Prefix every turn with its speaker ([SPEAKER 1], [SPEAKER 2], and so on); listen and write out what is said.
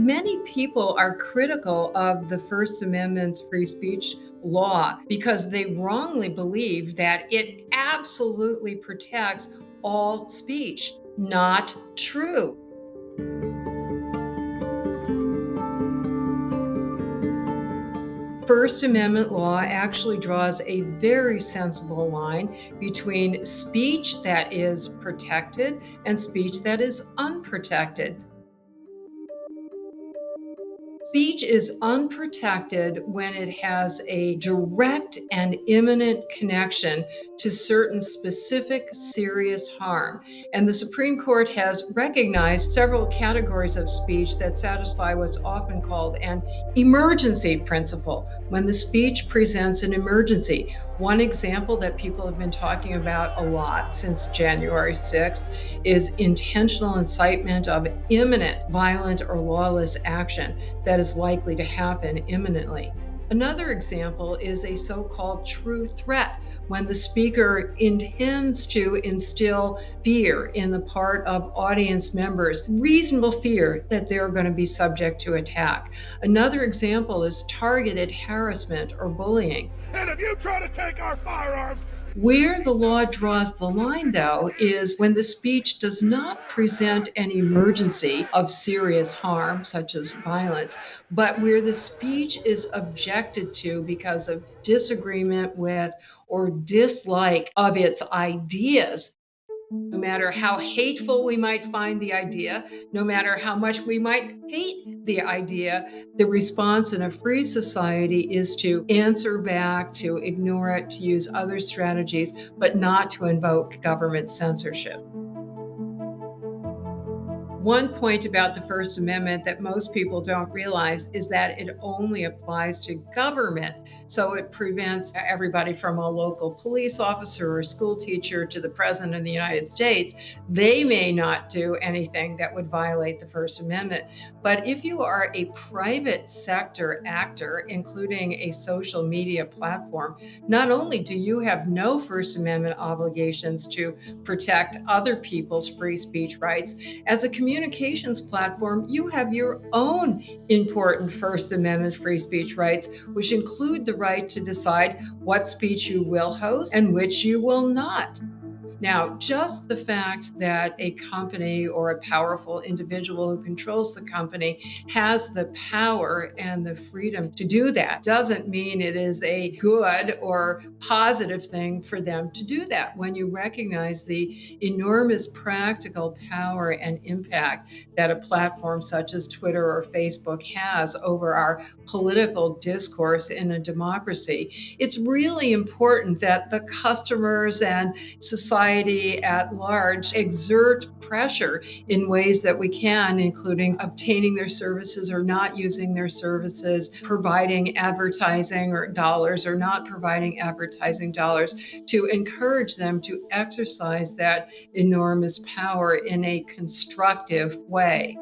[SPEAKER 1] Many people are critical of the First Amendment's free speech law because they wrongly believe that it absolutely protects all speech. Not true. First Amendment law actually draws a very sensible line between speech that is protected and speech that is unprotected. Speech is unprotected when it has a direct and imminent connection to certain specific serious harm. And the Supreme Court has recognized several categories of speech that satisfy what's often called an emergency principle, when the speech presents an emergency. One example that people have been talking about a lot since January 6th is intentional incitement of imminent violent or lawless action that is likely to happen imminently. Another example is a so-called true threat, when the speaker intends to instill fear in the part of audience members, reasonable fear that they're going to be subject to attack. Another example is targeted harassment or bullying.
[SPEAKER 2] And if you try to take our firearms...
[SPEAKER 1] Where the law draws the line, though, is when the speech does not present an emergency of serious harm, such as violence, but where the speech is objected to because of disagreement with or dislike of its ideas. No matter how hateful we might find the idea, no matter how much we might hate the idea, the response in a free society is to answer back, to ignore it, to use other strategies, but not to invoke government censorship. One point about the First Amendment that most people don't realize is that it only applies to government. So it prevents everybody from a local police officer or school teacher to the President of the United States. They may not do anything that would violate the First Amendment. But if you are a private sector actor, including a social media platform, not only do you have no First Amendment obligations to protect other people's free speech rights, as a communications platform, you have your own important First Amendment free speech rights, which include the right to decide what speech you will host and which you will not. Now, just the fact that a company or a powerful individual who controls the company has the power and the freedom to do that doesn't mean it is a good or positive thing for them to do that. When you recognize the enormous practical power and impact that a platform such as Twitter or Facebook has over our political discourse in a democracy, it's really important that the customers and society at large exert pressure in ways that we can, including obtaining their services or not using their services, providing advertising or dollars or not providing advertising dollars, to encourage them to exercise that enormous power in a constructive way.